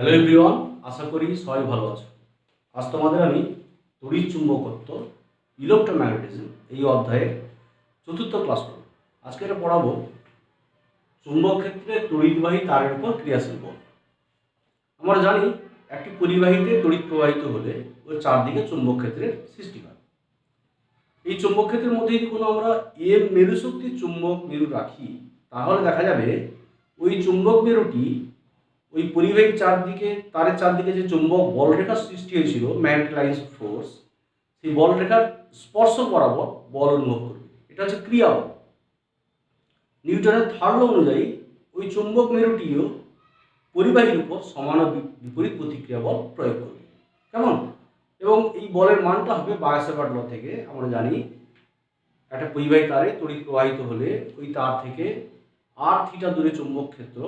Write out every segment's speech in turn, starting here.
Hello everyone, আশা করি সবাই ভালো আছো। আজ তোমাদের আমি তড়িৎ চুম্বকত্ব ইলেকট্রোম্যাগনেটিজম এই অধ্যায়ের চতুর্থ ক্লাস করব। আজকে এটা পড়াবো চুম্বক ক্ষেত্রে তড়িৎবাহী তারের উপর ক্রিয়াশীল বল। আমরা জানি একটি পরিবাহীতে তড়িৎ প্রবাহিত হলে ওর চারদিকে চুম্বক ক্ষেত্রের সৃষ্টি হয়। এই চুম্বক ক্ষেত্রের মধ্যে যদি কোনো আমরা এম মেরুশক্তির চুম্বক মেরু রাখি, তাহলে দেখা যাবে ওই চুম্বক মেরুটি ওই পরিবাহীর চারদিকে তারের চারদিকে যে চুম্বক বলরেখার সৃষ্টি হয়েছিল ম্যাগনেটিক লাইন্স অফ ফোর্স, সেই বলরেখার স্পর্শ বরাবর বল অনুভব করবে। এটা হচ্ছে ক্রিয়া বল। নিউটনের থার্ড ল অনুযায়ী ওই চুম্বক মেরুটিও পরিবাহীর উপর সমান ও বিপরীত প্রতিক্রিয়া বল প্রয়োগ করবে। কেমন? এবং এই বলের মানটা হবে বায়োসেভার্ট ল থেকে আমরা জানি একটা পরিবাহী তারে তড়িৎ প্রবাহিত হলে ওই তার থেকে আর থিটা দূরে চুম্বক ক্ষেত্র,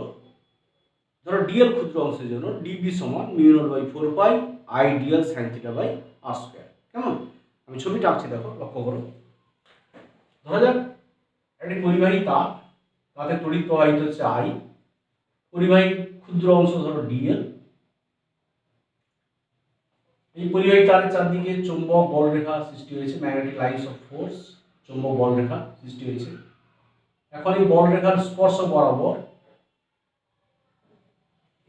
ধরো ডিএল ক্ষুদ্র অংশের জন্য ডিবি সমান μ0/4 I DL sine theta by R square. কেমন? আমি ছবিটা আঁকছি, দেখো, লক্ষ্য করো। ধরা যাক একটি পরিবাহী তার, তাতে তড়িৎ প্রবাহিত হচ্ছে আই, পরিবাহীর ক্ষুদ্র অংশ ধরো ডিএল। এই পরিবাহী তারের চারদিকে চুম্বক বলরেখা সৃষ্টি হয়েছে, ম্যাগনেটিক লাইন্স অফ ফোর্স, চুম্বক বলরেখা সৃষ্টি হয়েছে। এখন এই বলরেখার স্পর্শ বরাবর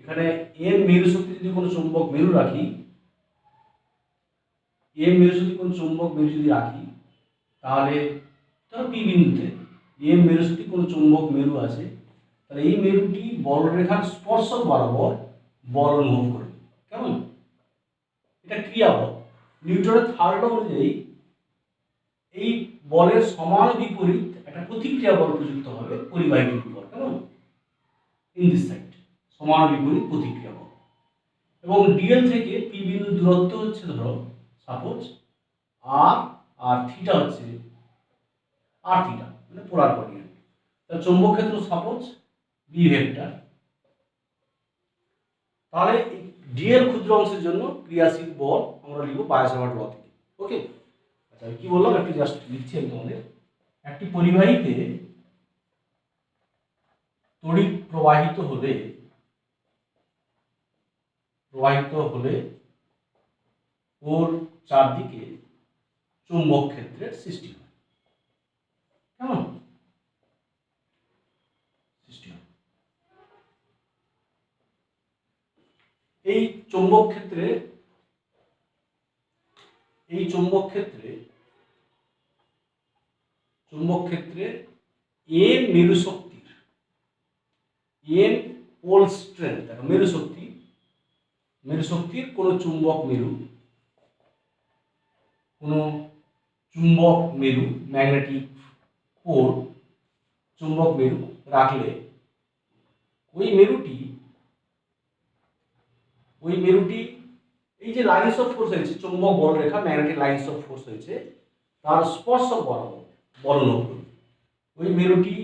এখানে এম মেরুশক্তি যদি কোনো চুম্বক মেরু রাখি, এম মেরুশক্তি কোনো চুম্বক মেরু যদি রাখি, তাহলে ধরো পি বিন্দুতে এম মেরুশক্তি কোনো চুম্বক মেরু আছে, তাহলে এই মেরুটি বলরেখার স্পর্শ বরাবর বল অনুভব করবে। কেমন? এটা ক্রিয়া বল। নিউটনের থার্ড ল অনুযায়ী এই বলের সমান বিপরীত একটা প্রতিক্রিয়া বল প্রযুক্ত হবে পরিবাহীটির উপর। কেমন? ইন দিস সাইড সমান বিপরীত প্রতিক্রিয়া বল। এবং ডিএল থেকে পি বিন্দু দূরত্ব হচ্ছে ধরো সাপোজ আর, আর থিটা হচ্ছে আর থিটা, মানে পোলার কোঅর্ডিনেট। তাহলে চৌম্বক ক্ষেত্র সাপোজ বি ভেক্টর। তাহলে ডিএল ক্ষুদ্র অংশের জন্য ক্রিয়াশীল বল আমরা লিখব বায়োসেভার্ট ল থেকে। ওকে, আচ্ছা কি বললাম একটু জাস্ট লিখছি আমি তোমাদের। একটি পরিবাহীতে তড়িৎ প্রবাহিত হলে ওর চারদিকে চুম্বক ক্ষেত্রের সৃষ্টি হয়। কেমন? সৃষ্টি হয়। এই চুম্বক ক্ষেত্রে এম পোল স্ট্রেংথ, দেখো মেরুশক্তির কোন চুম্বক মেরু ম্যাগনেটিক পোল চুম্বক মেরু রাখলে ওই মেরুটি এই যে লাইন্স অফ ফোর্স হয়েছে, চুম্বক বলরেখা ম্যাগনেটিক লাইন্স অফ ফোর্স হয়েছে, তার স্পর্শ বরাবর বল অনুভব করবে। ওই মেরুটি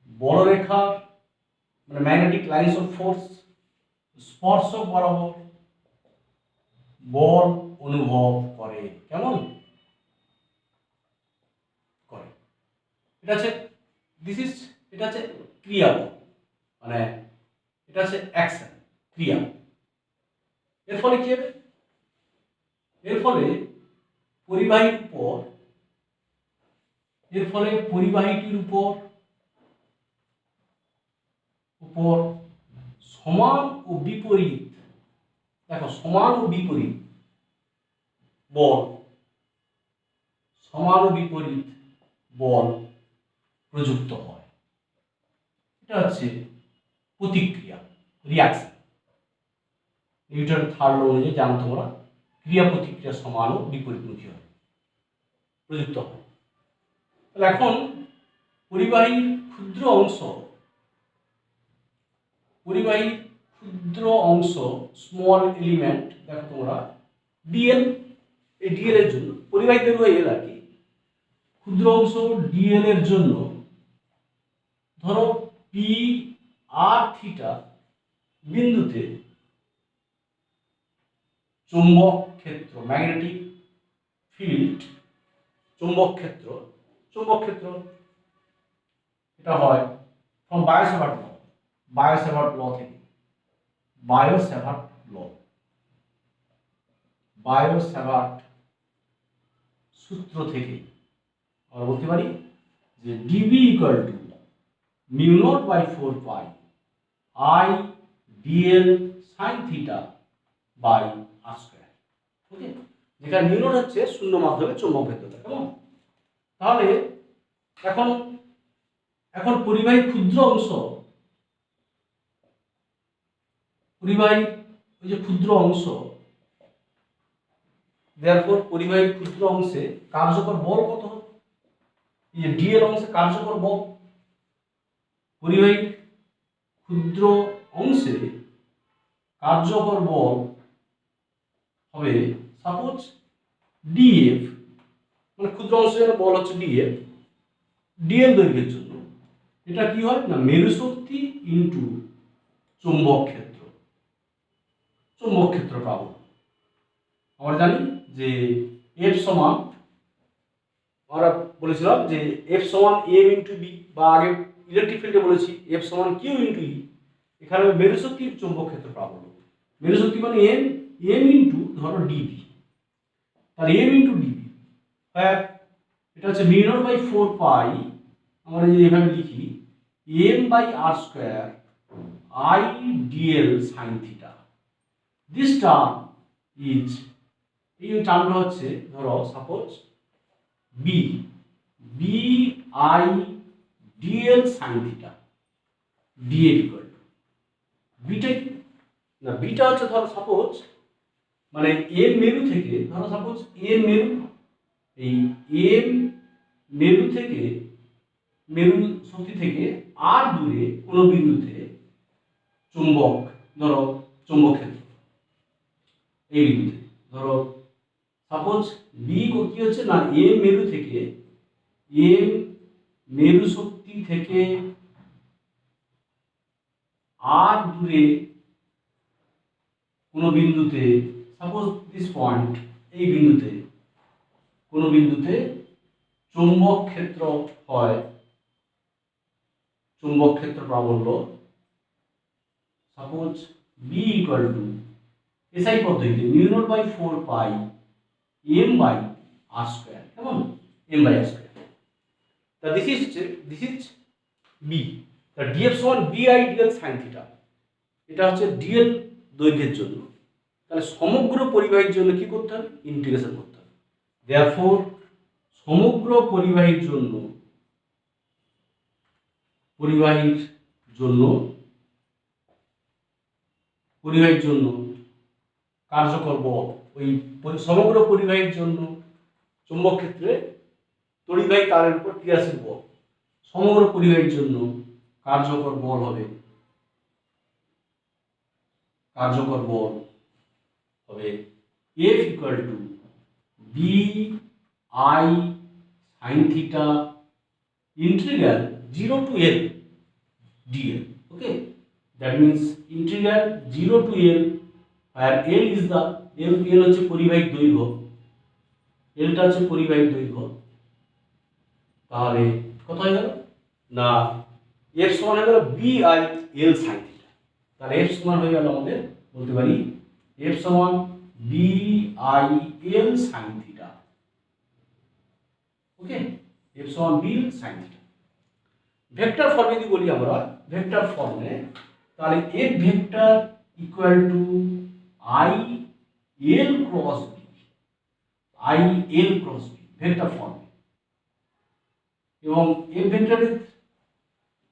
বলরেখা মানে ম্যাগনেটিক লাইন্স অফ ফোর্স স্পর্শ বরাবর বল অনুভব করে। কেমন? করে। এটা হচ্ছে ক্রিয়া বল, মানে এটা হচ্ছে অ্যাকশন, ক্রিয়া। এর ফলে কি হবে? এর ফলে পরিবাহীটির উপর সমান ও বিপরীত, দেখো সমান ও বিপরীত বল প্রযুক্ত হয়। এটা হচ্ছে প্রতিক্রিয়া, রিয়াকশন। নিউটনের থার্ড ল অনুযায়ী জানো তোমরা, ক্রিয়া প্রতিক্রিয়া সমান ও বিপরীতমুখী হয়, প্রযুক্ত হয়। তাহলে এখন পরিবাহীর ক্ষুদ্র অংশ স্মল এলিমেন্ট, দেখো তোমরা ডিএল, এই ডিএল এর জন্য পরিবাহীতে এল আর কি, ক্ষুদ্র অংশ ডিএল এর জন্য ধরো পি আর থিটা বিন্দুতে চুম্বক ক্ষেত্র ম্যাগনেটিক ফিল্ড চুম্বক ক্ষেত্র এটা হয় ফ্রম বায়োসেভার্ট ল থেকে। বায়ো-স্যাভার্ট ল, বায়ো-স্যাভার্ট সূত্র থেকে আমরা বলতে পারি যে dB equal to mu naught by 4 pi I DL sine theta by R square. Okay, যেখানে মিউ নট হচ্ছে শূন্য মাধ্যমে চৌম্বক ভেদ্যতা। কেমন? তাহলে এখন এখন পরিবাহী ক্ষুদ্র অংশ, পরিবাহী ওই যে ক্ষুদ্র অংশ, দেয়ারফর পরিবাহী ক্ষুদ্র অংশে কার্যকর বল কত হবে? এই যে ডিএল অংশে কার্যকর বল, পরিবাহী ক্ষুদ্র অংশে কার্যকর বল হবে সাপোজ ডিএফ, মানে ক্ষুদ্র অংশের বল হচ্ছে ডিএফ, ডিএল দৈর্ঘ্যের জন্য এটা কি হয় না মেরু শক্তি ইনটু চৌম্বক ক্ষেত্র, চৌম্বক ক্ষেত্র পাবো। আমরা জানি যে এফ সমান, আমরা বলেছিলাম যে এফ সমান এম ইন্টু বি, বা আগে ইলেকট্রিক ফিল্ডে বলেছি এফ সমান কিউ ইন্টু ই। এখানে মেরু শক্তির চৌম্বক ক্ষেত্র পাবো। মেরু শক্তি মানে এম, এম ইন্টু ধরো ডিবি, তাহলে এম ইন্টু ডিবি, হ্যাঁ এটা হচ্ছে মিউ নট বাই 4 পাই, আমরা যদি এভাবে লিখি M by R square I DL sine theta. This term is, এই টার্মটা হচ্ছে ধরো suppose B, B I DL sine theta, DL equal to beta না, বিটা হচ্ছে ধরো সাপোজ মানে এম মেরু থেকে, ধরো সাপোজ এম মেরু, এই এম মেরু থেকে, মেরু শক্তি থেকে আর দূরে কোনো বিন্দুতে চুম্বক, ধরো চুম্বক ক্ষেত্র এই বিন্দুতে, ধরো সাপোজ বি কি হচ্ছে না এম মেরু থেকে, এম মেরু শক্তি থেকে আর দূরে কোনো বিন্দুতে, সাপোজ দিস পয়েন্ট, এই বিন্দুতে কোনো বিন্দুতে চুম্বক ক্ষেত্র হয়, চুম্বক ক্ষেত্র প্রাবল্য suppose B equal to SI পদ্ধতিতে mu naught by 4 pi M by R square. কেমন? M by R square. তা দিস ইজ বি, তা ডিএফ সমান B I DL sine theta, এটা হচ্ছে ডিএল দৈর্ঘ্যের জন্য। তাহলে সমগ্র পরিবাহীর জন্য কি করতে হবে? ইন্টিগ্রেশন করতে হবে। দেয়ারফর সমগ্র পরিবাহীর জন্য, পরিবাহীর জন্য, পরিবাহীর জন্য কার্যকর বল, ওই সমগ্র পরিবাহীর জন্য চুম্বক ক্ষেত্রে তড়িৎবাহী তারের উপর ক্রিয়াশীল বল, সমগ্র পরিবাহীর জন্য কার্যকর বল হবে, কার্যকর বল হবে F equal to B I sine theta integral 0 to L dl. Okay, that means integral 0 to L, where L is the L হচ্ছে পরিবাহীর দৈর্ঘ্য, L টা হচ্ছে পরিবাহীর দৈর্ঘ্য। তাহলে কত হয়ে গেল না F সমান হয়ে গেল B I L sine theta. তাহলে F সমান হয়ে গেল আমাদের বলতে পারি F সমান B I L sine theta. Okay, F সমান বি সাইন থিটা। ভেক্টর ফর্মে যদি বলি আমরা, ভেক্টর ফর্মে, তাহলে F vector equal to I L cross B, I L cross B vector ফর্মে। এবং F ভেক্টরের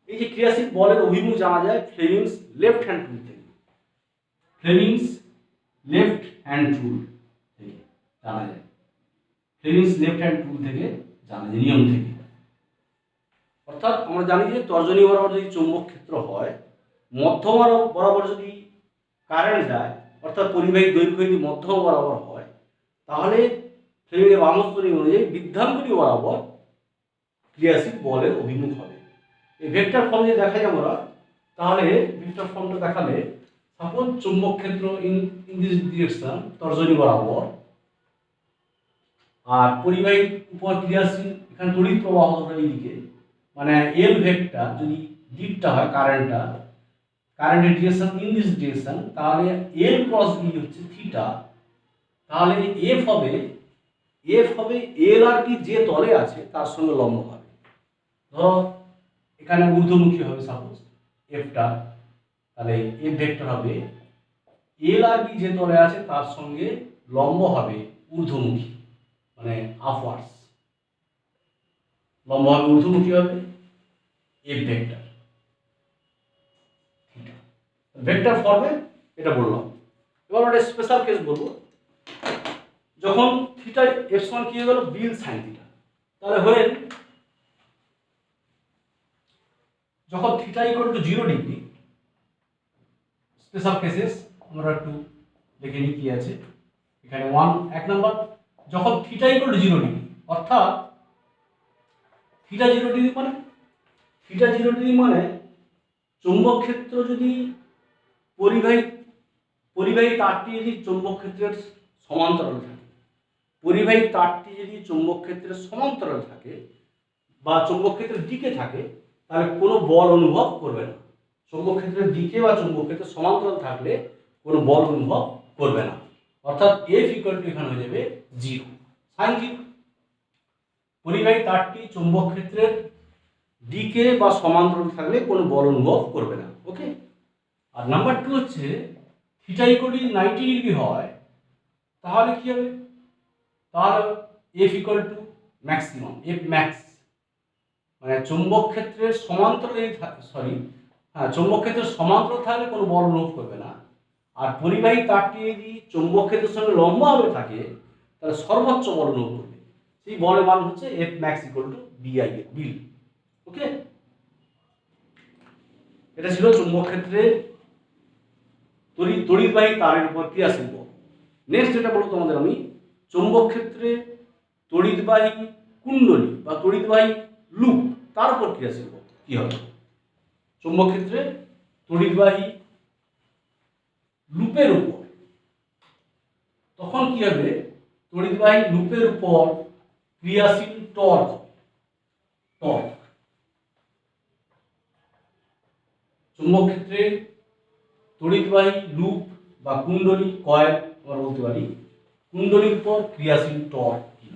এই যে ক্রিয়াশীল বলের অভিমুখ জানা যায় ফ্লেমিংস লেফট হ্যান্ড রুল থেকে, ফ্লেমিংস লেফট হ্যান্ড রুল থেকে জানা যায়, ফ্লেমিংস লেফট হ্যান্ড রুল থেকে জানা যায়, নিয়ম থেকে। অর্থাৎ আমরা জানি যে তর্জনী বরাবর যদি চৌম্বক ক্ষেত্র হয়, মধ্যম বরাবর যদি কারেন্ট যায়, অর্থাৎ পরিবাহী দৈর্ঘ্য যদি মধ্যম বরাবর হয়, তাহলে ফ্লেমিংয়ের বামস্ত নিয়ম অনুযায়ী বৃদ্ধাঙ্গুলি বরাবর ক্রিয়াশীল বলের অভিমুখ হবে। এই ভেক্টর ফর্ম যদি দেখাই আমরা, তাহলে ভেক্টর ফর্মটা দেখালে সাপোজ চৌম্বক ক্ষেত্র ইন দিস ডিরেকশন তর্জনী বরাবর, আর পরিবাহীর উপর ক্রিয়াশীল এখানে তড়িৎ প্রবাহ হবে এইদিকে, মানে এল ভেক্টর যদি দিকটা হয় কারেন্টটা, কারেন্টের ডিরেকশন ইন দিস ডিরেকশন, তাহলে এল ক্রস বি হচ্ছে থিটা, তাহলে এফ হবে এল আর কি যে তলে আছে তার সঙ্গে লম্ব হবে। ধরো এখানে ঊর্ধ্বমুখী হবে সাপোজ এফটা, তাহলে এফ ভেক্টর হবে এল আর কি যে তলে আছে তার সঙ্গে লম্ব হবে ঊর্ধ্বমুখী, মানে আপওয়ার্ডস, লম্ব হবে ঊর্ধ্বমুখী হবে এফ ভেক্টর থিটা, ভেক্টর ফর্মে এটা বললাম। এবার একটা স্পেশাল কেস বলবো, যখন থিটা এফ সমান কি হয়ে গেল বিল সাইন থিটা, তাহলে হয়ে যখন theta equal to 0 degree, special cases আমরা একটু দেখে নিই কি আছে এখানে। এক নাম্বার, যখন থিটা ইকুয়াল টু 0 ডিগ্রি, অর্থাৎ থিটা 0 ডিগ্রি মানে চৌম্বক ক্ষেত্র যদি পরিবাহী তারটি যদি চৌম্বক ক্ষেত্রের সমান্তরাল থাকে, পরিবাহী তারটি যদি চৌম্বক ক্ষেত্রের সমান্তরাল থাকে বা চৌম্বক ক্ষেত্রের দিকে থাকে, তাহলে কোনো বল অনুভব করবে না। চৌম্বক ক্ষেত্রের দিকে বা চৌম্বক ক্ষেত্রের সমান্তরাল থাকলে কোনো বল অনুভব করবে না, অর্থাৎ এফ ইকুয়াল টু এখানে হয়ে যাবে 0, সাইন 0। পরিবাহী তারটি চৌম্বক ক্ষেত্রের দিকে বা সমান্তরাল থাকলে কোনো বল অনুভব করবে না। ওকে। আর নাম্বার 2 হচ্ছে থিটা ইকুয়াল টু 90 ডিগ্রি হয়, তাহলে কি হবে, তাহলে F equal to maximum, F max, মানে চৌম্বক ক্ষেত্রের সমান্তরাল চৌম্বক ক্ষেত্রের সমান্তরাল থাকলে কোনো বল অনুভব করবে না। আর পরিবাহী তারটি যদি চৌম্বক ক্ষেত্রের সঙ্গে লম্বভাবে থাকে তাহলে সর্বোচ্চ বল অনুভব করবে, সেই বলের মান হচ্ছে এফ ম্যাক্স ইকুয়াল টু বিআই বিল। ওকে, এটা ছিল চৌম্বক ক্ষেত্রে তড়িৎবাহী তারের উপর ক্রিয়াশীল বল। নেক্সট যেটা বলবো তোমাদের আমি, চৌম্বক ক্ষেত্রে তড়িৎবাহী কুণ্ডলী বা তড়িৎবাহী লুপ তার উপর ক্রিয়াশীল বল কি হবে। চৌম্বক ক্ষেত্রে তড়িৎবাহী লুপের উপর, তখন কি হবে, তড়িৎবাহী লুপের উপর ক্রিয়াশীল টর্ক। চৌম্বক ক্ষেত্রে তড়িৎবাহী লুপ বা কুণ্ডলী, কয়েল আমরা বলতে পারি, কুণ্ডলীর উপর ক্রিয়াশীল টর্ক কি।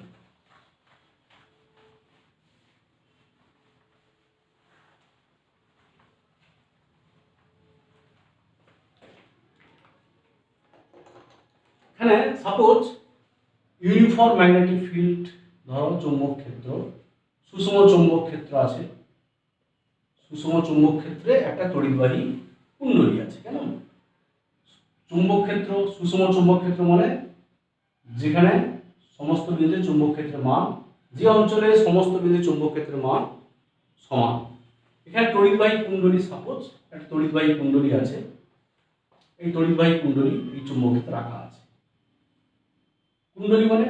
এখানে সাপোজ ইউনিফর্ম ম্যাগনেটিক ফিল্ড, ধরো চৌম্বক ক্ষেত্র, সুষম চৌম্বক ক্ষেত্র আছে, সুষম চৌম্বক ক্ষেত্রে একটা তড়িৎবাহী কুণ্ডলী আছে। কেন চৌম্বক ক্ষেত্র, সুষম চৌম্বক ক্ষেত্র মানে যেখানে সমস্ত বিন্দুতে চৌম্বক ক্ষেত্রের মান, যে অঞ্চলে সমস্ত বিন্দুতে চৌম্বক ক্ষেত্রের মান সমান। এখানে তড়িৎবাহী কুণ্ডলী, সাপোজ একটা তড়িৎবাহী কুণ্ডলী আছে, এই তড়িৎবাহী কুণ্ডলী এই চৌম্বক ক্ষেত্রে রাখা আছে। কুণ্ডলী মানে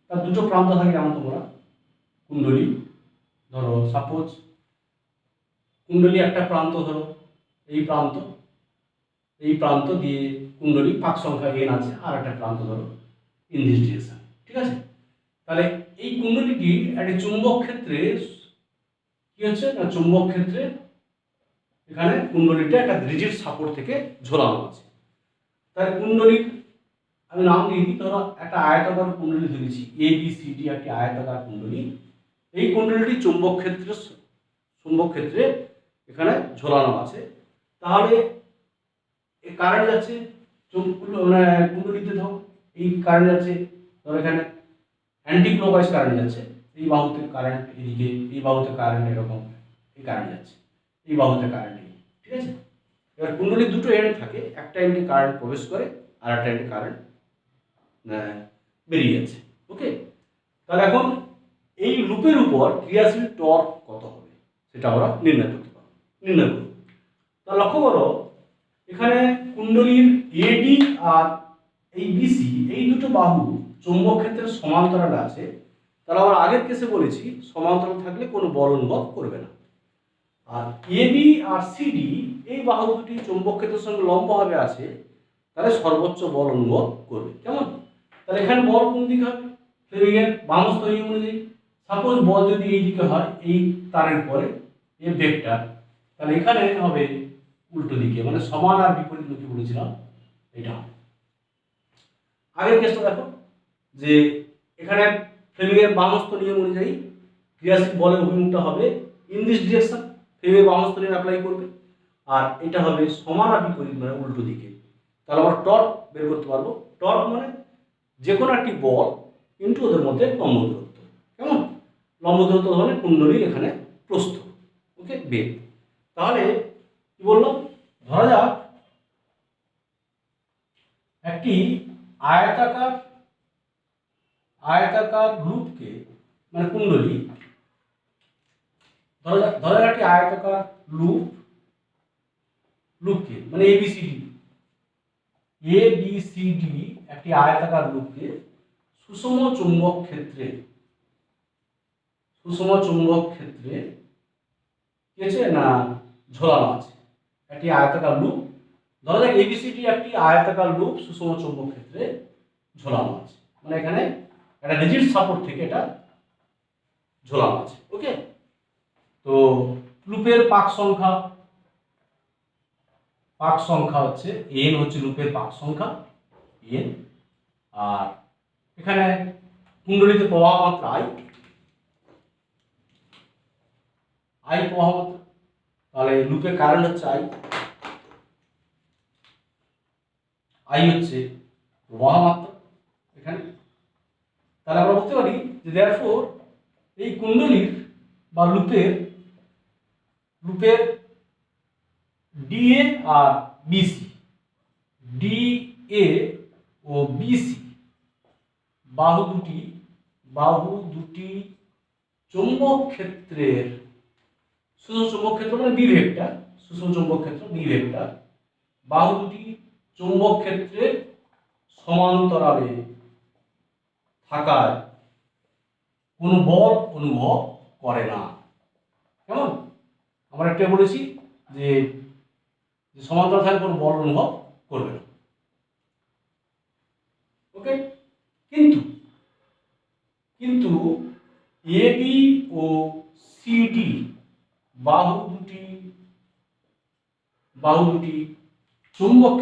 তার দুটো প্রান্ত থাকে, যেমন তোমরা কুণ্ডলী ধরো সাপোজ কুণ্ডলী একটা প্রান্ত ধরো এই প্রান্ত দিয়ে কুণ্ডলী পাক সংখ্যা n আছে, আর একটা প্রান্ত ধরো ইন দিস ডিরেকশন, ঠিক আছে। তাহলে এই কুণ্ডলীটি একটা চুম্বক ক্ষেত্রে কি হচ্ছে না, চুম্বক ক্ষেত্রে এখানে কুণ্ডলীটা একটা রিজিড সাপোর্ট থেকে ঝোলানো আছে। তাহলে কুণ্ডলীর আমি নাম দিয়ে দিই, ধরো একটা আয়তাকার কুণ্ডলী ধরেছি, এ বি সি ডি একটি আয়তাকার কুণ্ডলী। এই কুণ্ডলীটি চুম্বক ক্ষেত্রে এখানে ঝোলানো আছে। তাহলে এই কারেন্ট যাচ্ছে কুণ্ডলীতে, ধরো এই কারেন্ট যাচ্ছে, ধরো এখানে অ্যান্টি ক্লকওয়াইজ কারেন্ট যাচ্ছে, এই বাহুতে কারেন্ট এদিকে, এই বাহুতে কারেন্ট এরকম, এই কারেন্ট যাচ্ছে, এই বাহুতে কারেন্ট, ঠিক আছে। এবার কুণ্ডলীর দুটো এন্ড থাকে, একটা এন্ডে কারেন্ট প্রবেশ করে আর একটা এন্ডে কারেন্ট বেরিয়ে যাচ্ছে। ওকে, তাহলে এখন এই লুপের উপর ক্রিয়াশীল টর্ক কত হবে সেটা আমরা নির্ণয় করব। তা লক্ষ্য করো, এখানে কুণ্ডলীর এডি আর এই বিসি এই দুটো বাহু চৌম্বক ক্ষেত্রের সমান্তরাল আছে। তাহলে আমরা আগের কেসে বলেছি সমান্তরাল থাকলে কোনো বল অনুভব করবে না। আর এবি আর সিডি এই বাহু দুটি চৌম্বক ক্ষেত্রের সঙ্গে লম্বভাবে আছে, তাহলে সর্বোচ্চ বল অনুভব করবে। কেমন, তাহলে এখানে বল কোন দিকে হবে, ফ্লেমিংয়ের বামস্থ নিয়ম অনুযায়ী সাপোজ বল যদি এই দিকে হয়, এই তারের পরে এ ভেক্টর, তাহলে এখানে হবে উল্টো দিকে, মানে সমান আর বিপরীতমুখী বলেছিলাম এটা। আগের কেসটা দেখো যে এখানে ফ্লেমিংয়ের বামহস্ত নিয়ম অনুযায়ী ক্রিয়াশীল বলের অভিমুখটা হবে ইন দিস ডিরেকশন, ফ্লেমিংয়ের বামহস্ত নিয়ম অ্যাপ্লাই করবে, আর এটা হবে সমান আর বিপরীত মানে উল্টো দিকে। তাহলে আমরা টর্ক বের করতে পারবো। টর্ক মানে যে কোনো একটি বল ইন্টু ওদের মধ্যে লম্ব দূরত্ব, কেমন? লম্ব দূরত্ব ধরনের কুণ্ডলীর এখানে প্রস্থ, ওকে, বেগ। তাহলে কি বললাম, ধরা যাক একটি আয়তাকার লুপকে, মানে কুণ্ডলী, ধরা যাক একটি আয়তাকার লুপকে মানে এবিসিডি একটি আয়তাকার লুপকে সুষম চুম্বক ক্ষেত্রে কি আছে না ঝোলানো আছে। একটি আয়তাকার লুপ, ধরা যাক এবিসিডি একটি আয়তাকার লুপ সুষম চুম্বক ক্ষেত্রে ঝোলানো আছে, মানে এখানে একটা রিজিড সাপোর্ট থেকে এটা ঝোলানো আছে, ওকে। তো লুপের পাক সংখ্যা হচ্ছে n, হচ্ছে লুপের পাক সংখ্যা n, আর এখানে কুণ্ডলীতে প্রবাহ মাত্রা I প্রবাহ মাত্রা, তাহলে লুপের কারেন্ট হচ্ছে I হচ্ছে প্রবাহ মাত্রা এখানে। তাহলে আমরা বলতে পারি যে দেয়ারফর এই কুণ্ডলীর বা লুপের ডিএ আর বিসি, ডিএ ও বিসি বাহু দুটি চৌম্বক ক্ষেত্রের সুষম চৌম্বক ক্ষেত্র মানে বিভেক্টর, সুষম চৌম্বক ক্ষেত্র বিভেক্টর, বাহু দুটি চৌম্বক ক্ষেত্রের সমান্তরালে থাকায় কোনো বল অনুভব করে না, কেমন? আমরা একটা বলেছি যে সমান্তরাল থাকলে কোনো বল অনুভব করবে না, ওকে। কিন্তু এবি ও সিডি বাহু দুটি চৌম্বক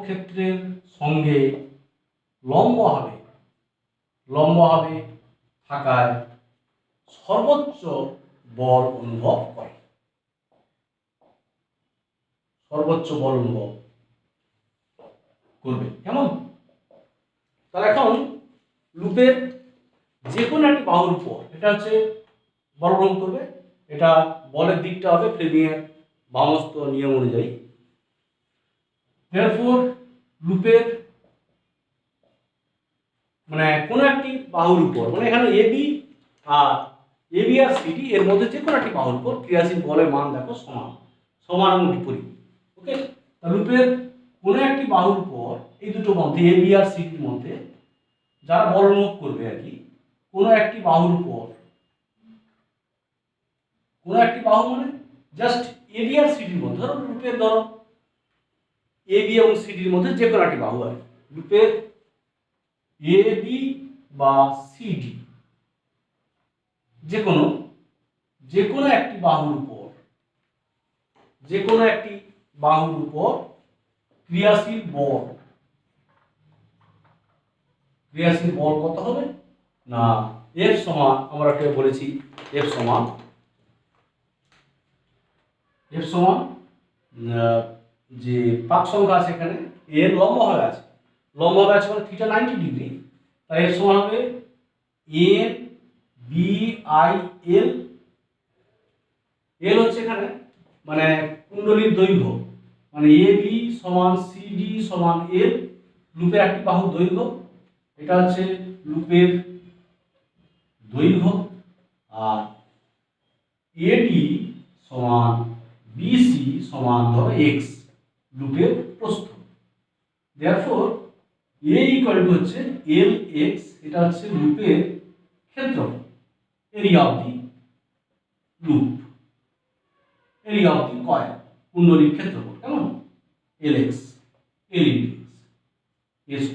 ক্ষেত্রের সঙ্গে লম্বভাবে থাকায় সর্বোচ্চ বল অনুভব করবে, কেমন? তাহলে এখন লুপের যে কোনো একটি বাহুর উপর এটা হচ্ছে বল গ্রহণ করবে, এটা বলের দিকটা হবে ফ্লেমিংয়ের বামহস্ত নিয়ম অনুযায়ী। দেয়ারফর লুপের মানে কোনো একটি বাহুর উপর, মানে এখানে এবি আর সিডি এর মধ্যে যে কোনো একটি বাহুর উপর ক্রিয়াশীল বলের মান দেখো সমান এবং বিপরীত, ওকে। লুপের কোনো একটি বাহুর উপর এই দুটো মধ্যে এবি আর সিডির মধ্যে যারা বল অনুভব করবে আর কি, কোনো একটি বাহুর উপর, কোনো একটি বাহু মানে জাস্ট এবি আর সিডির মধ্যে, ধরো লুপের এবি এবং সিডির মধ্যে যে কোনো একটি বাহু আর লুপের এবি বা সিডি যে কোনো একটি বাহুর উপর ক্রিয়াশীল বল কত হবে না এফ সমান, আমরা একটা বলেছি এফ সমান যে পাক সংখ্যা আছে এখানে এর লম্বভাবে আছে মানে থিটা 90 ডিগ্রি, তাই এর সমান হবে এন বি আই এল। এল হচ্ছে এখানে মানে কুণ্ডলীর দৈর্ঘ্য, মানে এ বি সমান সিডি সমান এল, লুপের একটি বাহুর দৈর্ঘ্য, এটা হচ্ছে লুপের দৈর্ঘ্য, আর এডি সমান বিসি সমান ধরো এক্স, লুপের প্রস্থ। দেয়ারফর এ ইকুয়াল টু হচ্ছে এল এক্স, এটা হচ্ছে লুপের ক্ষেত্রফল, area of the loop, area of the coil, কুণ্ডলীর ক্ষেত্রফল, কেমন? L X, L into x.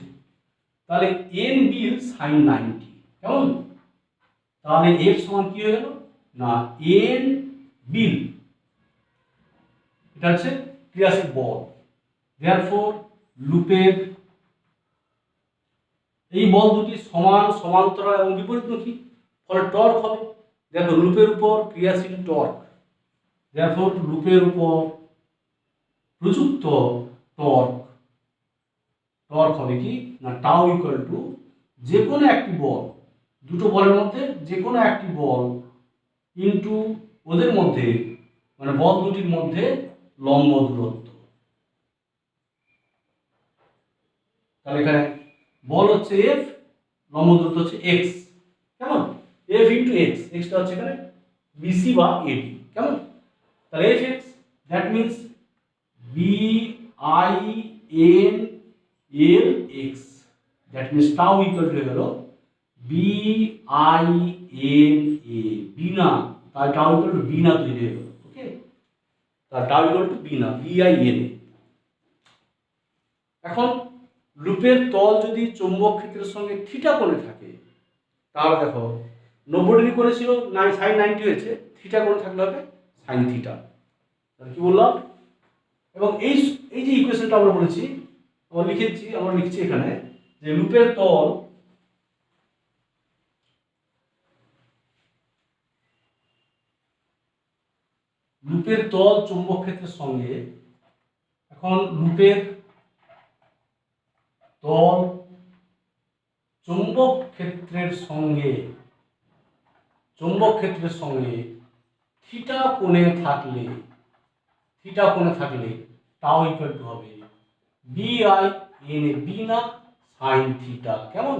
তাহলে এন বিল সাইন 90, কেমন? তাহলে এফ সমান কি হয়ে গেল না এন বিল, এটা হচ্ছে ক্রিয়াশীল বল। দেয়ারফর লুপের এই বল দুটি সমান, সমান্তরাল এবং বিপরীতমুখী, ফলে টর্ক হবে। দেখো লুপের উপর ক্রিয়াশীল টর্ক, দেয়ারফর লুপের উপর প্রযুক্ত টর্ক, টর্ক হবে কি না টাউ ইকুয়াল টু যে কোনো একটি বল, দুটো বলের মধ্যে যে কোনো একটি বল ইনটু ওদের মধ্যে মানে বল দুটির মধ্যে লম্ব দূরত্ব। তাহলে এখানে বল হচ্ছে এফ, লম্ব দূরত্ব হচ্ছে এক্স, কেমন? এফ ইন্টু এক্স, এক্সটা হচ্ছে এখানে বিসি বা এডি, কেমন? তাহলে F X that means B I N L X, that means tau equal to গেল বি আই এন এ, বিনা, তাই টাউ ইকুয়াল টু বিনা তৈরি হয়ে গেল। ওকে, তার টাউ ইকুয়াল টু বিনা, বি আই এন এ। এখন লুপের তল যদি চৌম্বক ক্ষেত্রের সঙ্গে থিটা কোণে থাকে, তাহলে দেখো 90 ডিগ্রি করেছিল, সাইন 90 হয়েছে, থিটা কোণে থাকলে হবে সাইন থিটা। তাহলে কি বললাম? এবং এই এই যে ইকুয়েশনটা আমরা বলেছি, আমরা লিখছি এখানে যে লুপের তল চৌম্বক ক্ষেত্রের সঙ্গে, এখন লুপের তল চৌম্বক ক্ষেত্রের সঙ্গে থিটা কোণে থাকলে টাউ ইকুয়াল টু হবে বি আই এন এ, বিনা সাইন থিটা, কেমন?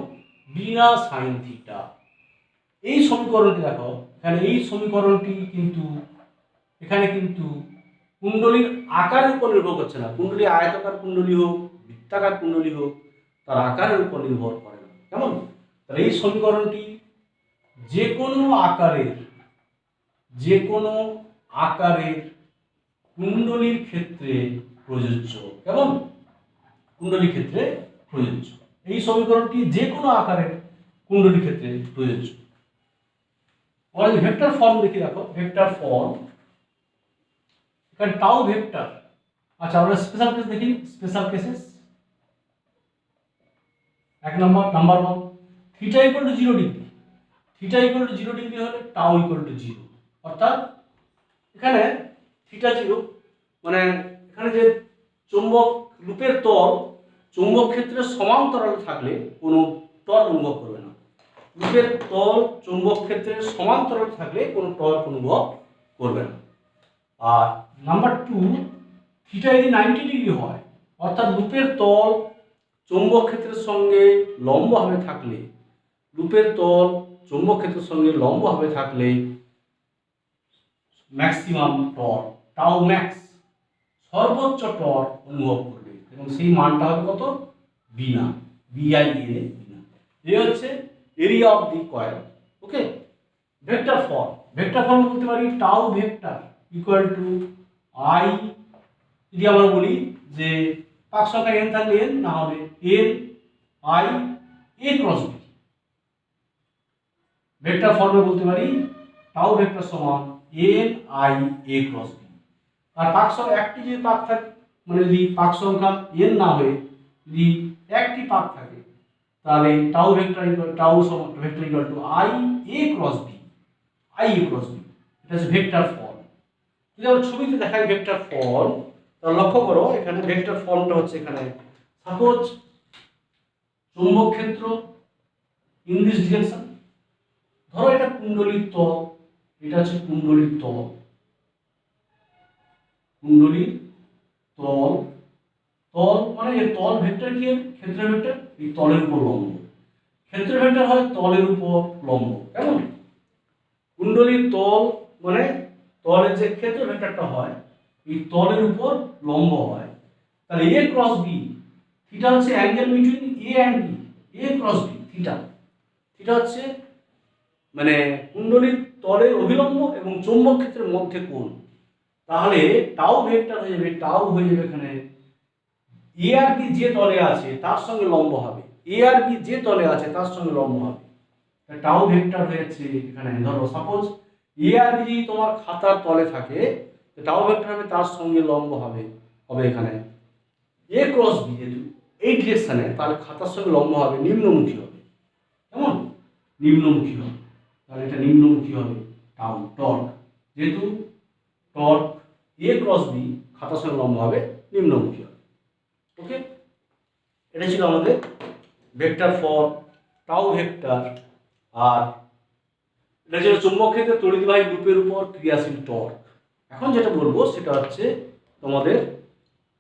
বিনা সাইন থিটা। এই সমীকরণটি দেখো, এখানে এই সমীকরণটি কিন্তু এখানে কিন্তু কুণ্ডলীর আকারের উপর নির্ভর করছে না। কুণ্ডলী আয়তাকার কুণ্ডলী হোক, বৃত্তাকার কুণ্ডলী হোক, তার আকারের উপর নির্ভর করে না, কেমন? তাহলে এই সমীকরণটি যে কোনো আকারের কুণ্ডলীর ক্ষেত্রে প্রযোজ্য, কেমন? কুণ্ডলীর ক্ষেত্রে প্রযোজ্য। এই সমীকরণটি যে কোনো আকারের কুণ্ডলীর ক্ষেত্রে প্রযোজ্য। ভেক্টর ফর্ম দেখি, দেখো ভেক্টর ফর্ম, এখানে টাউ ভেক্টর। আচ্ছা, আমরা স্পেশাল কেস দেখি, স্পেশাল কেসেস। এক number 1, theta equal to 0 degree. Theta equal to 0 degree হলে টাউ ইকুয়াল টু 0, অর্থাৎ এখানে থিটা 0 মানে এখানে যে লুপের তল চৌম্বক ক্ষেত্রের সমান্তরালে থাকলে কোনো টর্ক অনুভব করবে না। লুপের তল চৌম্বক ক্ষেত্রের সমান্তরালে থাকলে কোনো টর্ক অনুভব করবে না। আর নাম্বার 2, থিটা যদি 90 ডিগ্রি হয়, অর্থাৎ লুপের তল চৌম্বক ক্ষেত্রের সঙ্গে লম্বভাবে থাকলে ম্যাক্সিমাম টর্ক, টাউ ম্যাক্স, সর্বোচ্চ টর্ক অনুভব করবে, এবং সেই মানটা হবে কত? বিনা, বিআইএন, বিনা। এই হচ্ছে area of the coil. Okay, vector form বলতে পারি tau vector equal to I, যদি আমরা বলি যে পাক সংখ্যা n থাকলে n, না হবে n i a cross b। Vector ফর্মে বলতে পারি টাউ ভেক্টর সমান n i a cross b। আর পাক সংখ্যা একটি যদি পাক থাকে, মানে যদি পাক সংখ্যা n না হয়ে যদি একটি পাক থাকে, তাহলে tau vector equal two i a cross b, এটা হচ্ছে ভেক্টর ফর্ম। যদি আমরা ছবিতে দেখাই ভেক্টর ফর্ম, তাহলে লক্ষ্য করো এখানে ভেক্টর ফর্মটা হচ্ছে, এখানে সাপোজ চৌম্বক ক্ষেত্র ইন দিস ডিরেকশন, ধরো এটা কুণ্ডলীর তল, এটা হচ্ছে কুণ্ডলীর তল, মানে এর তল ভেক্টর কি? ক্ষেত্র ভেক্টর, এই তলের উপর লম্ব। ক্ষেত্র ভেক্টর হয় তলের উপর লম্ব, কেমন? কুণ্ডলীর তল মানে তলের যে ক্ষেত্র ভেক্টরটা হয়, এই তলের উপর লম্ব হয়। তাহলে a ক্রস b, থিটা হচ্ছে angle between a and b, a cross b, theta হচ্ছে মানে কুণ্ডলীর তলের অভিলম্ব এবং চৌম্বক ক্ষেত্রের মধ্যে কোণ। তাহলে টাউ ভেক্টর হয়ে যাবে, এখানে a আর b যে তলে আছে তার সঙ্গে লম্ব হবে, টাউ ভেক্টর হয়েছে এখানে, ধরো সাপোজ এ আর বি যদি তোমার খাতার তলে থাকে, টাও ভেক্টর হবে তার সঙ্গে লম্ব হবে এখানে এ ক্রস বি, যেহেতু এই ডিরেকশানে, তাহলে খাতার সঙ্গে লম্ব হবে নিম্নমুখী হবে। কেমন? নিম্নমুখী হবে। তাহলে এটা নিম্নমুখী হবে টাউ টর্ক, যেহেতু টর্ক এ ক্রস বি খাতার সঙ্গে লম্ব হবে নিম্নমুখী হবে। ওকে, এটা ছিল আমাদের ভেক্টর ফর টাউ ভেক্টর। আর এটা ছিল চুম্বক ক্ষেত্রে তড়িৎবাহী লুপের উপর ক্রিয়াশীল টর্ক। এখন যেটা বলবো সেটা হচ্ছে তোমাদের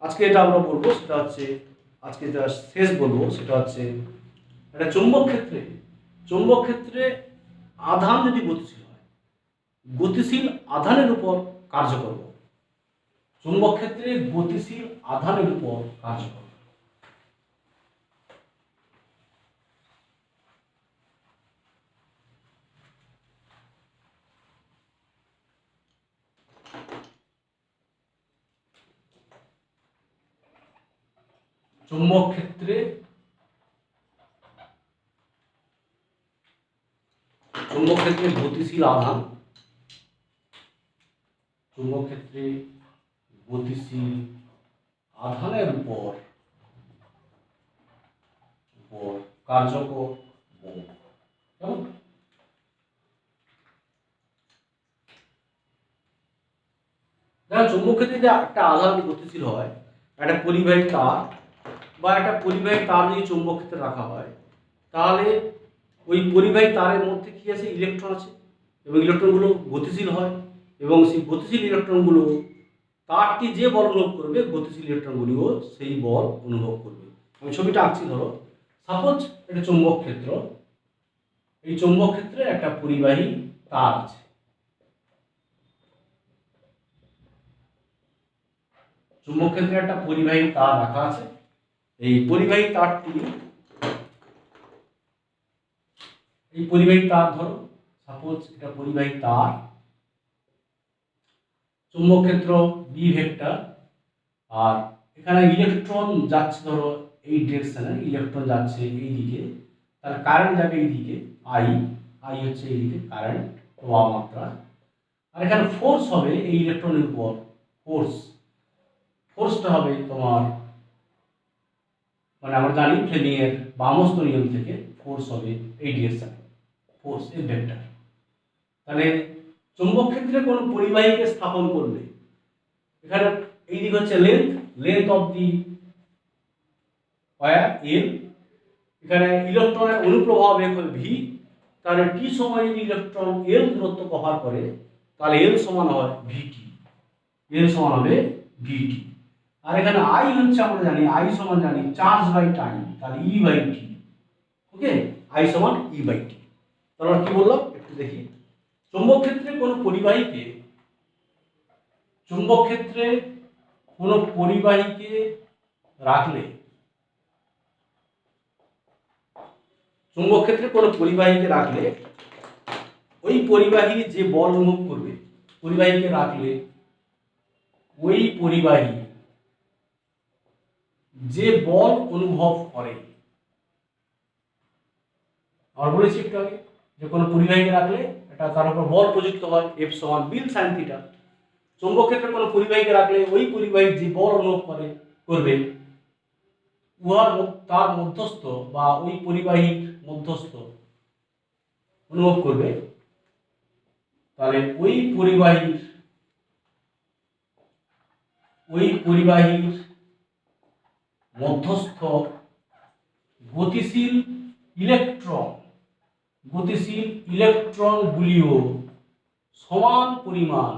আজকে এটা আমরা বলবো সেটা হচ্ছে আজকে যেটা শেষ বলবো সেটা হচ্ছে একটা চুম্বক ক্ষেত্রে আধান যদি গতিশীল হয়, গতিশীল আধানের উপর কার্য করব। চুম্বক ক্ষেত্রে গতিশীল আধানের উপর কার্য করব। চুম্বক ক্ষেত্রে গতিশীল আধান, চুম্বক ক্ষেত্রে গতিশীল আধানের উপর কার্যকর বল। কেমন? দেখো চুম্বক ক্ষেত্রে যদি একটা আধান গতিশীল হয়, একটা পরিবাহী তার বা একটা পরিবাহী তার যদি চুম্বক ক্ষেত্রে রাখা হয়, তাহলে ওই পরিবাহী তারের মধ্যে কি আছে? ইলেকট্রন আছে, এবং ইলেকট্রনগুলো গতিশীল হয়, এবং সেই গতিশীল ইলেকট্রনগুলো তারটি যে বল অনুভব করবে, গতিশীল ইলেকট্রনগুলিও সেই বল অনুভব করবে। আমি ছবিটা আঁকছি। ধরো সাপোজ এটা চুম্বক ক্ষেত্র, এই চুম্বক ক্ষেত্রে একটা পরিবাহী তার আছে। চুম্বক ক্ষেত্রে একটা পরিবাহী তার রাখা আছে। এই পরিবাহী তারটি, ধরো সাপোজ এটা পরিবাহী তার, চুম্বক ক্ষেত্র বি ভেক্টর, আর এখানে ইলেকট্রন যাচ্ছে ধরো এই ডিরেকশনে, ইলেকট্রন যাচ্ছে এই দিকে, তাহলে কারেন্ট যাবে এই দিকে, আই হচ্ছে এই দিকে কারেন্ট প্রবাহ মাত্রা। আর এখানে ফোর্স হবে এই ইলেকট্রনের উপর, ফোর্সটা হবে তোমার, মানে আমরা জানি ফ্লেমিং এর বামস্ত নিয়ম থেকে ফোর্স হবে এই ডিরেকশনে, ফোর্স এ ভেক্টর। তাহলে চুম্বক ক্ষেত্রে কোনো পরিবাহীকে স্থাপন করলে, এখানে এই দিক হচ্ছে লেন্থ অফ দি ওয়্যার এল, এখানে ইলেকট্রনের অনুপ্রবাহ বেগ হবে ভি। তাহলে টি সময় যদি ইলেকট্রন এল দূরত্ব কভার করে, তাহলে এল সমান হয় ভিটি, আর এখানে আই হচ্ছে আমরা জানি আই সমান জানি চার্জ বাই টাইম, তাহলে E by T. Okay, I সমান ই বাই টি। তাহলে কি বললাম একটু দেখি। চুম্বক ক্ষেত্রে কোনো পরিবাহীকে রাখলে, ওই পরিবাহী যে বল অনুভব করবে, পরিবাহীকে রাখলে ওই পরিবাহী যে বল অনুভব করে, আমরা বলেছি একটু আগে যে কোনো পরিবাহীকে রাখলে এটা তার উপর বল প্রযুক্ত হয়, এফ সমান বিল সাইন থিটা। চৌম্বক ক্ষেত্রে কোনো পরিবাহীকে রাখলে ওই পরিবাহী যে বল অনুভব করবে, তার মধ্যস্থ বা ওই পরিবাহীর মধ্যস্থ অনুভব করবে, তাহলে ওই পরিবাহীর মধ্যস্থ গতিশীল ইলেকট্রনগুলিও সমান পরিমাণ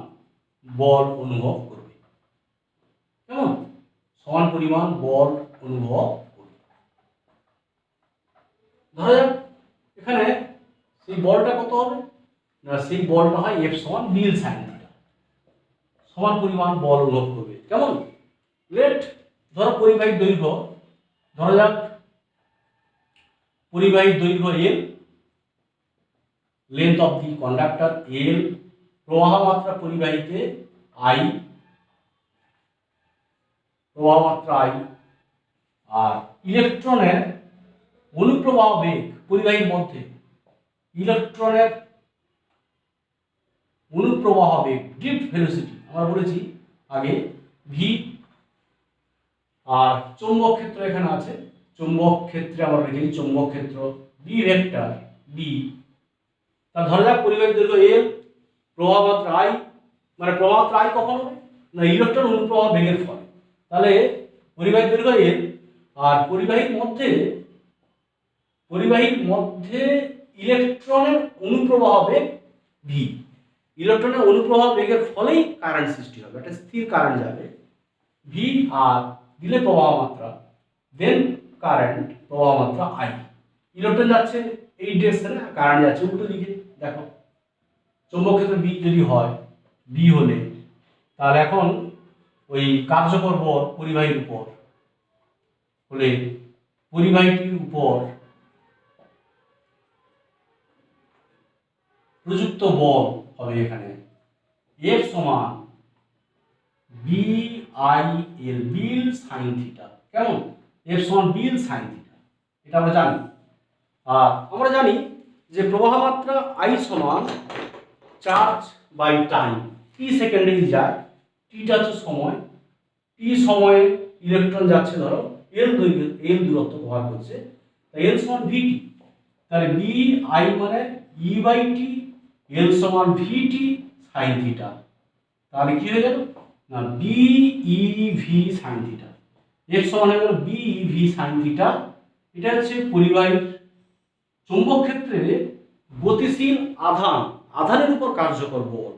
বল অনুভব করবে। কেমন? সমান পরিমাণ বল অনুভব করবে। ধরা যাক এখানে সেই বলটা কত হবে না, সেই বলটা হয় এফ সমান বিল সাইন থিটা, সমান পরিমাণ বল অনুভব করবে। কেমন? লেট ধরো পরিবাহীর দৈর্ঘ্য, ধরা যাক পরিবাহীর দৈর্ঘ্য এল, লেন্থ অফ দি কন্ডাক্টর এল, প্রবাহ মাত্রা পরিবাহীতে আই, আর ইলেকট্রনের অনুপ্রবাহ বেগ পরিবাহীর মধ্যে, ইলেকট্রনের অনুপ্রবাহ বেগ ড্রিফট ভেলোসিটি আমরা বলেছি আগে ভি। আর চৌম্বক ক্ষেত্র এখানে আছে, চৌম্বক ক্ষেত্রে আমরা লিখেছি চৌম্বক ক্ষেত্র বি ভেক্টর বি। তাহলে ধরা যাক পরিবাহী দৈর্ঘ্য এল, প্রবাহ মাত্রা আই, মানে প্রবাহ মাত্রা আই কখন হবে না ইলেকট্রন অনুপ্রবাহ বেগের ফলে। তাহলে পরিবাহী দৈর্ঘ্য এল আর পরিবাহীর মধ্যে ইলেকট্রনের অনুপ্রবাহ বেগ ভি। ইলেকট্রনের অনুপ্রবাহ বেগের ফলেই কারেন্ট সৃষ্টি হবে, একটা স্থির কারেন্ট যাবে ভি আর দিলে প্রবাহ মাত্রা, দেন কারেন্ট প্রবাহ মাত্রা আই। ইলেকট্রন যাচ্ছে এই ডিরেকশনে, কারেন্ট যাচ্ছে উল্টো দিকে। দেখো চৌম্বক ক্ষেত্র বি যদি হয়, বি হলে তাহলে এখন ওই কার্যকর বল পরিবাহীর উপর হলে পরিবাহীটির উপর প্রযুক্ত বল হবে এখানে এফ সমান বি আই এল বিল সাইন থিটা। কেমন? এফ সমান বিল সাইন থিটা, এটা আমরা জানি। আর আমরা জানি যে প্রবাহ মাত্রা আই সমান চার্জ বাই টাইম। টি সেকেন্ডে যায়, টিটা হচ্ছে সময়, টি সময়ে ইলেকট্রন যাচ্ছে ধরো এল দূরত্ব ব্যবহার করছে, তাই এল সমান ভিটি। তাহলে বি আই মানে ই বাই টি, এল সমান ভিটি সাইন থিটা। তাহলে কি হয়ে গেল না B E V sine theta. এর সমান হয়ে গেল B E V sine theta. এটা হচ্ছে পরিবাহীর চৌম্বক ক্ষেত্রে গতিশীল আধানের উপর কার্যকর বল।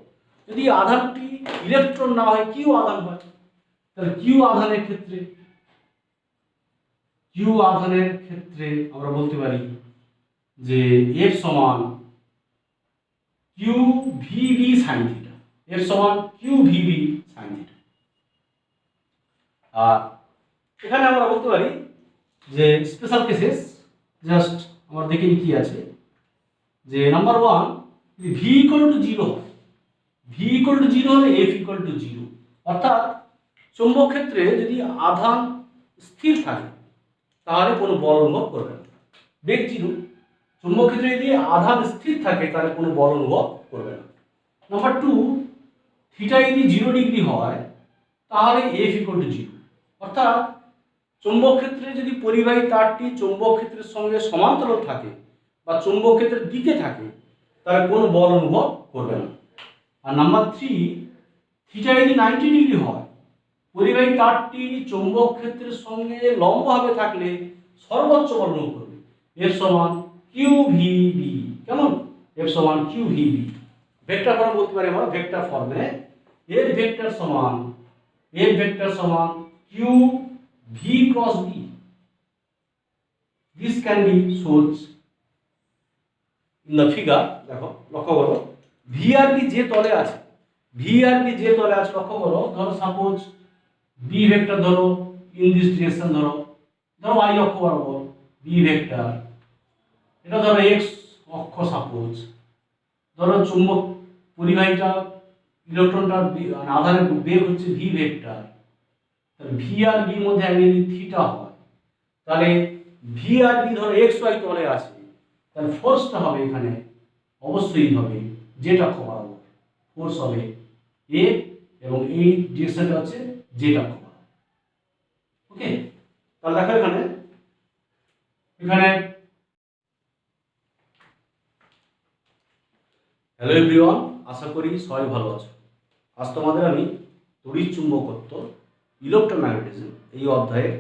যদি আধানটি ইলেকট্রন না হয় কিউ আধান হয়, তাহলে কিউ আধানের ক্ষেত্রে আমরা বলতে পারি যে এফ সমান Q VB sine theta. F সমান কিউ ভিবি সাইন থিটা। আর এখানে আমরা বলতে পারি যে স্পেশাল কেসেস জাস্ট আমরা দেখে নিই কি আছে। যে নাম্বার ওয়ান, যদি ভি ইকুয়াল টু জিরো হয়, ভি ইকুয়াল টু জিরো হলে এফ ইকুয়াল টু জিরো। অর্থাৎ চৌম্বক ক্ষেত্রে যদি আধান স্থির থাকে তাহলে কোনো বল অনুভব করবে না, বেগ জিরো। চৌম্বক ক্ষেত্রে যদি আধান স্থির থাকে তাহলে কোনো বল অনুভব করবে না। নাম্বার টু, থিটা যদি 0 ডিগ্রি হয় তাহলে এফ ইকুয়াল টু জিরো। অর্থাৎ চৌম্বক ক্ষেত্রে যদি পরিবাহী তারটি চৌম্বক ক্ষেত্রের সঙ্গে সমান্তরাল থাকে বা চৌম্বক ক্ষেত্রের দিকে থাকে তাহলে কোনো বল অনুভব করবে না। আর নাম্বার থ্রি, থিটা যদি 90 ডিগ্রি হয়, পরিবাহী তারটি চৌম্বক ক্ষেত্রের সঙ্গে লম্বভাবে থাকলে সর্বোচ্চ বল অনুভব করবে। এফ সমান কিউ ভিবি। কেমন? এফ সমান কিউ ভিবি। ভেক্টর ফর্ম বলতে পারি আমরা, ভেক্টর ফর্মে এফ ভেক্টর সমান Q V cross B. This can be shows in the figure. দেখো লক্ষ্য করো ভি আর বি যে তলে আছে, লক্ষ্য করো। ধরো সাপোজ বি ভেক্টর ধরো ইন দিস ডিরেকশন, ধরো আই অক্ষ বরাবর বি ভেক্টর, এটা ধরো এক্স অক্ষ। সাপোজ ধরো চুম্বক পরিবাহীটা ইলেকট্রনটা আধানের বেগ হচ্ছে ভি ভেক্টর, তাহলে ভি আর বির মধ্যে অ্যাঙ্গেল থিটা হয়, তাহলে ভি আর বি ধরো এক্স ওয়াই তলে আছে, তাহলে ফোর্সটা হবে এখানে অবশ্যই হবে জেড অক্ষ বরাবর। ফোর্স হবে এ এবং এই ডিরেকশনটা হচ্ছে জেড অক্ষ বরাবর। ওকে, তাহলে দেখো এখানে হ্যালো এভরিওয়ান, আশা করি সবাই ভালো আছো। আজ তোমাদের আমি তড়িৎ চুম্বকত্ব ইলেকট্রোম্যাগনেটিজম এই অধ্যায়ের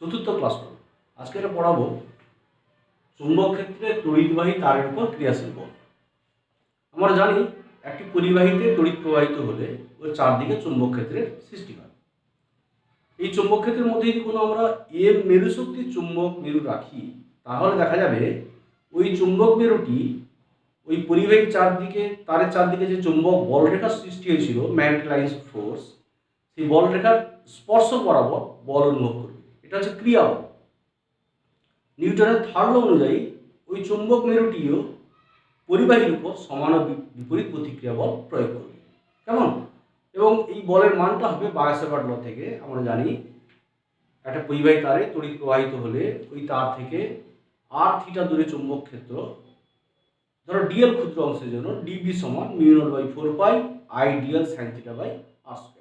চতুর্থ ক্লাস করব। আজকে এটা পড়াবো চুম্বক ক্ষেত্রে তড়িৎবাহী তারের উপর ক্রিয়াশীল বল। আমরা জানি একটি পরিবাহীতে তড়িৎ প্রবাহিত হলে ওর চারদিকে চুম্বক ক্ষেত্রের সৃষ্টি হয়। এই চুম্বক ক্ষেত্রের মধ্যে যদি কোনো আমরা এম মেরু শক্তির চুম্বক মেরু রাখি তাহলে দেখা যাবে ওই চুম্বক মেরুটি ওই পরিবাহীর তারের চারদিকে যে চুম্বক বলরেখার সৃষ্টি হয়েছিল, ম্যাগনেটাইজ ফোর্স, সেই বলরেখার স্পর্শ বরাবর বল অনুভব করবে। এটা হচ্ছে ক্রিয়া বল। নিউটনের থার্ড ল অনুযায়ী ওই চুম্বক মেরুটিও পরিবাহীর উপর সমান ও বিপরীত প্রতিক্রিয়া বল প্রয়োগ করবে। কেমন? এবং এই বলের মানটা হবে বায়োসাভার্ট ল থেকে আমরা জানি একটা পরিবাহী তারে তড়িৎ প্রবাহিত হলে ওই তার থেকে আর থিটা দূরে চুম্বক ক্ষেত্র, ধরো ডিএল ক্ষুদ্র অংশের জন্য ডিবি সমান mu naught by 4 pi I DL sine theta by R square.